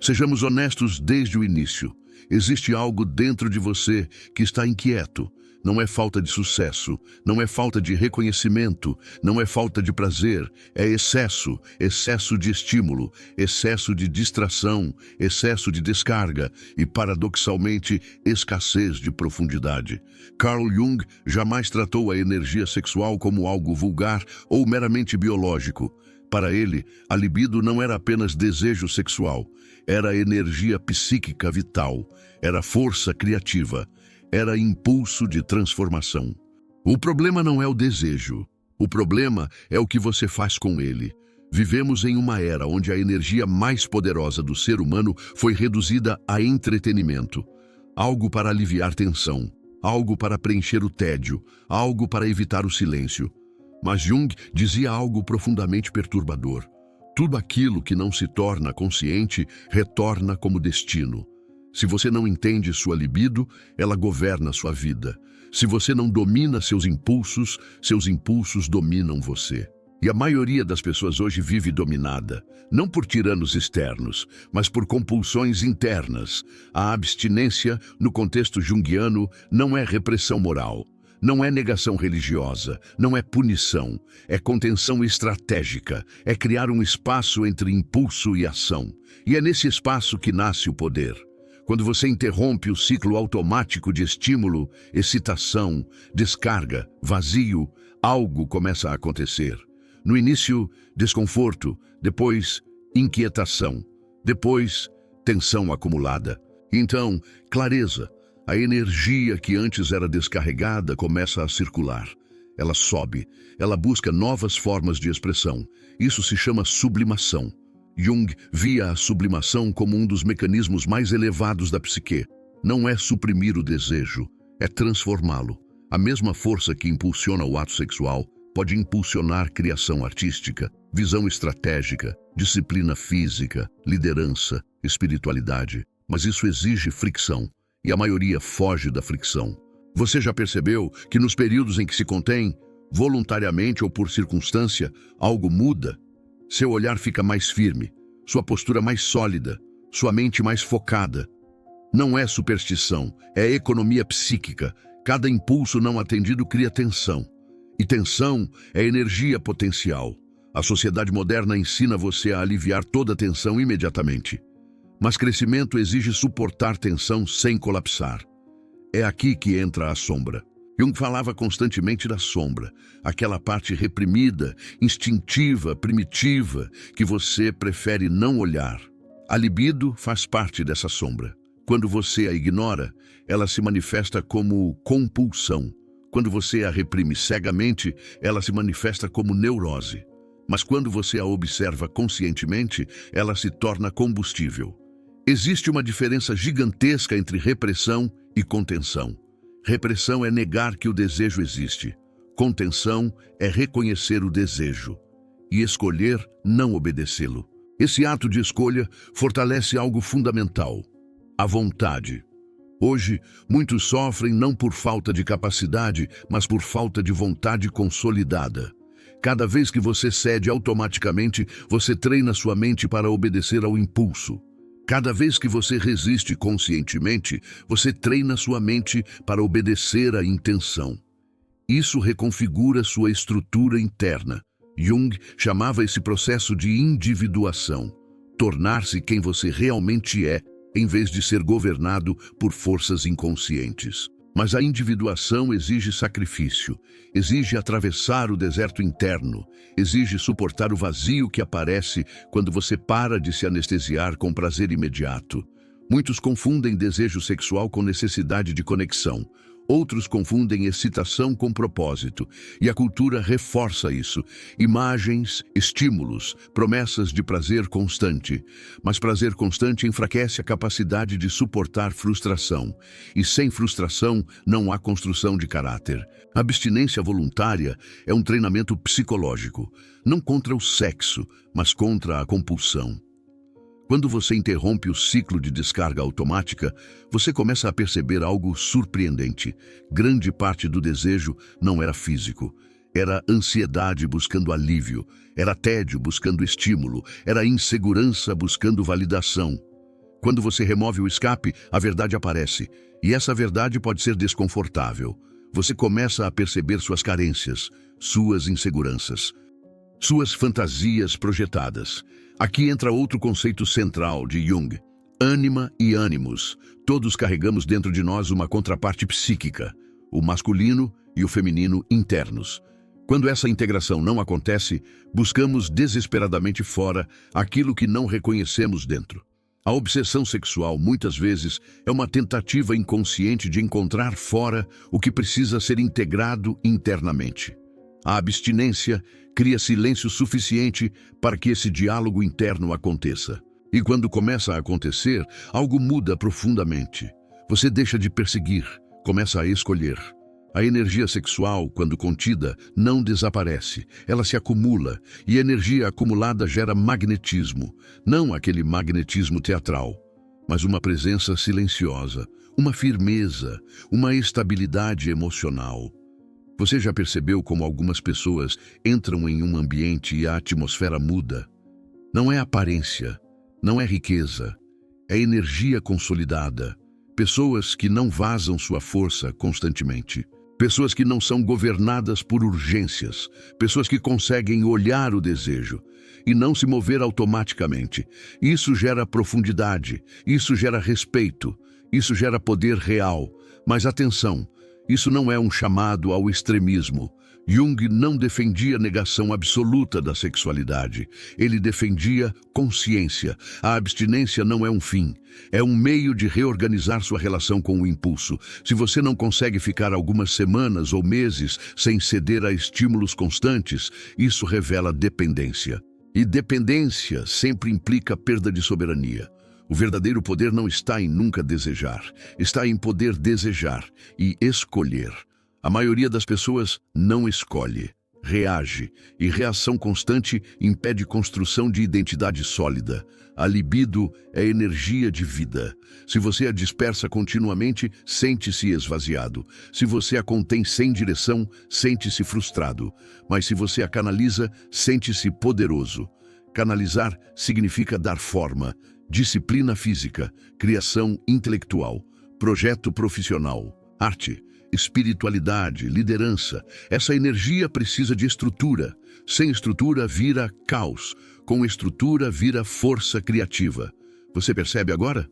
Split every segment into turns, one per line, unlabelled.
Sejamos honestos desde o início. Existe algo dentro de você que está inquieto. Não é falta de sucesso, não é falta de reconhecimento, não é falta de prazer, é excesso, excesso de estímulo, excesso de distração, excesso de descarga e, paradoxalmente, escassez de profundidade. Carl Jung jamais tratou a energia sexual como algo vulgar ou meramente biológico. Para ele, a libido não era apenas desejo sexual, era energia psíquica vital, era força criativa, era impulso de transformação. O problema não é o desejo, o problema é o que você faz com ele. Vivemos em uma era onde a energia mais poderosa do ser humano foi reduzida a entretenimento, algo para aliviar tensão, algo para preencher o tédio, algo para evitar o silêncio. Mas Jung dizia algo profundamente perturbador. Tudo aquilo que não se torna consciente retorna como destino. Se você não entende sua libido, ela governa sua vida. Se você não domina seus impulsos dominam você. E a maioria das pessoas hoje vive dominada, não por tiranos externos, mas por compulsões internas. A abstinência, no contexto junguiano, não é repressão moral. Não é negação religiosa, não é punição, é contenção estratégica, é criar um espaço entre impulso e ação. E é nesse espaço que nasce o poder. Quando você interrompe o ciclo automático de estímulo, excitação, descarga, vazio, algo começa a acontecer. No início, desconforto, depois, inquietação, depois, tensão acumulada. Então, clareza. A energia que antes era descarregada começa a circular. Ela sobe, ela busca novas formas de expressão. Isso se chama sublimação. Jung via a sublimação como um dos mecanismos mais elevados da psique. Não é suprimir o desejo, é transformá-lo. A mesma força que impulsiona o ato sexual pode impulsionar criação artística, visão estratégica, disciplina física, liderança, espiritualidade. Mas isso exige fricção. E a maioria foge da fricção. Você já percebeu que nos períodos em que se contém, voluntariamente ou por circunstância, algo muda? Seu olhar fica mais firme, sua postura mais sólida, sua mente mais focada. Não é superstição, é economia psíquica. Cada impulso não atendido cria tensão. E tensão é energia potencial. A sociedade moderna ensina você a aliviar toda a tensão imediatamente. Mas crescimento exige suportar tensão sem colapsar. É aqui que entra a sombra. Jung falava constantemente da sombra, aquela parte reprimida, instintiva, primitiva, que você prefere não olhar. A libido faz parte dessa sombra. Quando você a ignora, ela se manifesta como compulsão. Quando você a reprime cegamente, ela se manifesta como neurose. Mas quando você a observa conscientemente, ela se torna combustível. Existe uma diferença gigantesca entre repressão e contenção. Repressão é negar que o desejo existe. Contenção é reconhecer o desejo e escolher não obedecê-lo. Esse ato de escolha fortalece algo fundamental: a vontade. Hoje, muitos sofrem não por falta de capacidade, mas por falta de vontade consolidada. Cada vez que você cede automaticamente, você treina sua mente para obedecer ao impulso. Cada vez que você resiste conscientemente, você treina sua mente para obedecer à intenção. Isso reconfigura sua estrutura interna. Jung chamava esse processo de individuação, tornar-se quem você realmente é, em vez de ser governado por forças inconscientes. Mas a individuação exige sacrifício, exige atravessar o deserto interno, exige suportar o vazio que aparece quando você para de se anestesiar com prazer imediato. Muitos confundem desejo sexual com necessidade de conexão. Outros confundem excitação com propósito, e a cultura reforça isso. Imagens, estímulos, promessas de prazer constante. Mas prazer constante enfraquece a capacidade de suportar frustração. E sem frustração, não há construção de caráter. A abstinência voluntária é um treinamento psicológico, não contra o sexo, mas contra a compulsão. Quando você interrompe o ciclo de descarga automática, você começa a perceber algo surpreendente. Grande parte do desejo não era físico. Era ansiedade buscando alívio, era tédio buscando estímulo, era insegurança buscando validação. Quando você remove o escape, a verdade aparece. E essa verdade pode ser desconfortável. Você começa a perceber suas carências, suas inseguranças, suas fantasias projetadas. Aqui entra outro conceito central de Jung: ânima e ânimos. Todos carregamos dentro de nós uma contraparte psíquica, o masculino e o feminino internos. Quando essa integração não acontece, buscamos desesperadamente fora aquilo que não reconhecemos dentro. A obsessão sexual, muitas vezes, é uma tentativa inconsciente de encontrar fora o que precisa ser integrado internamente. A abstinência cria silêncio suficiente para que esse diálogo interno aconteça. E quando começa a acontecer, algo muda profundamente. Você deixa de perseguir, começa a escolher. A energia sexual, quando contida, não desaparece. Ela se acumula, e a energia acumulada gera magnetismo. Não aquele magnetismo teatral, mas uma presença silenciosa, uma firmeza, uma estabilidade emocional. Você já percebeu como algumas pessoas entram em um ambiente e a atmosfera muda? Não é aparência, não é riqueza, é energia consolidada. Pessoas que não vazam sua força constantemente. Pessoas que não são governadas por urgências. Pessoas que conseguem olhar o desejo e não se mover automaticamente. Isso gera profundidade, isso gera respeito, isso gera poder real. Mas atenção, isso não é um chamado ao extremismo. Jung não defendia negação absoluta da sexualidade. Ele defendia consciência. A abstinência não é um fim. É um meio de reorganizar sua relação com o impulso. Se você não consegue ficar algumas semanas ou meses sem ceder a estímulos constantes, isso revela dependência. E dependência sempre implica perda de soberania. O verdadeiro poder não está em nunca desejar. Está em poder desejar e escolher. A maioria das pessoas não escolhe, reage, e reação constante impede construção de identidade sólida. A libido é energia de vida. Se você a dispersa continuamente, sente-se esvaziado. Se você a contém sem direção, sente-se frustrado. Mas se você a canaliza, sente-se poderoso. Canalizar significa dar forma, disciplina física, criação intelectual, projeto profissional, arte, espiritualidade, liderança. Essa energia precisa de estrutura. Sem estrutura vira caos. Com estrutura vira força criativa. Você percebe agora?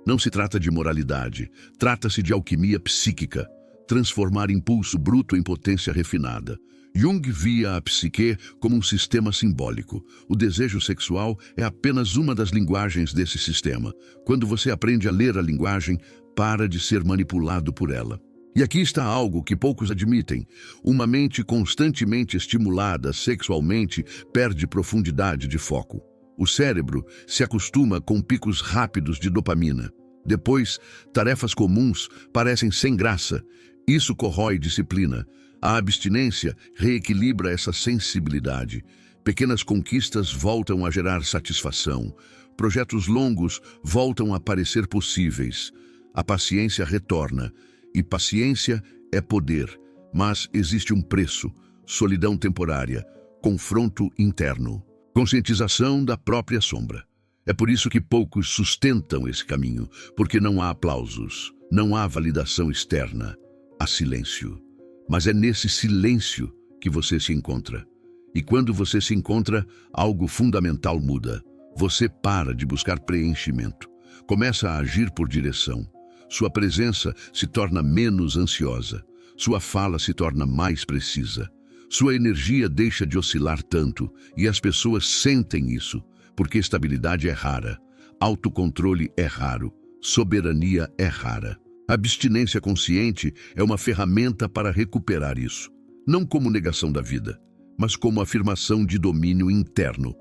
Não se trata de moralidade. Trata-se de alquimia psíquica. Transformar impulso bruto em potência refinada. Jung via a psique como um sistema simbólico. O desejo sexual é apenas uma das linguagens desse sistema. Quando você aprende a ler a linguagem, para de ser manipulado por ela. E aqui está algo que poucos admitem. Uma mente constantemente estimulada sexualmente perde profundidade de foco. O cérebro se acostuma com picos rápidos de dopamina. Depois, tarefas comuns parecem sem graça. Isso corrói disciplina. A abstinência reequilibra essa sensibilidade. Pequenas conquistas voltam a gerar satisfação. Projetos longos voltam a parecer possíveis. A paciência retorna. E paciência é poder, mas existe um preço: solidão temporária, confronto interno, conscientização da própria sombra. É por isso que poucos sustentam esse caminho, porque não há aplausos, não há validação externa, há silêncio. Mas é nesse silêncio que você se encontra. E quando você se encontra, algo fundamental muda. Você para de buscar preenchimento, começa a agir por direção. Sua presença se torna menos ansiosa. Sua fala se torna mais precisa. Sua energia deixa de oscilar tanto e as pessoas sentem isso, porque estabilidade é rara, autocontrole é raro, soberania é rara. Abstinência consciente é uma ferramenta para recuperar isso, não como negação da vida, mas como afirmação de domínio interno.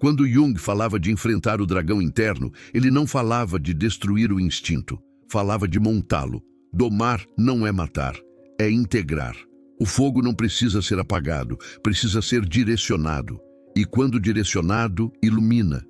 Quando Jung falava de enfrentar o dragão interno, ele não falava de destruir o instinto. Falava de montá-lo. Domar não é matar, é integrar. O fogo não precisa ser apagado, precisa ser direcionado. E quando direcionado, ilumina.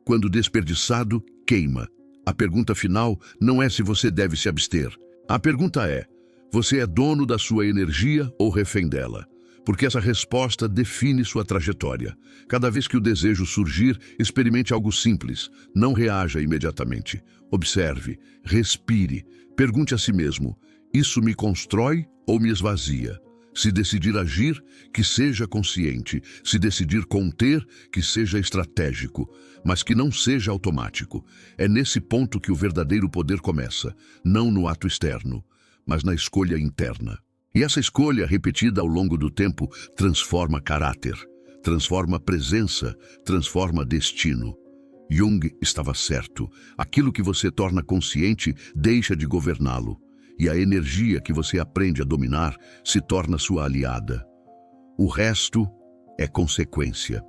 Quando desperdiçado, queima. A pergunta final não é se você deve se abster. A pergunta é: você é dono da sua energia ou refém dela? porque essa resposta define sua trajetória. Cada vez que o desejo surgir, experimente algo simples. Não reaja imediatamente. Observe, respire, pergunte a si mesmo: isso me constrói ou me esvazia? Se decidir agir, que seja consciente. Se decidir conter, que seja estratégico, mas que não seja automático. É nesse ponto que o verdadeiro poder começa, não no ato externo, mas na escolha interna. E essa escolha, repetida ao longo do tempo, transforma caráter, transforma presença, transforma destino. Jung estava certo. Aquilo que você torna consciente deixa de governá-lo. E a energia que você aprende a dominar se torna sua aliada. O resto é consequência.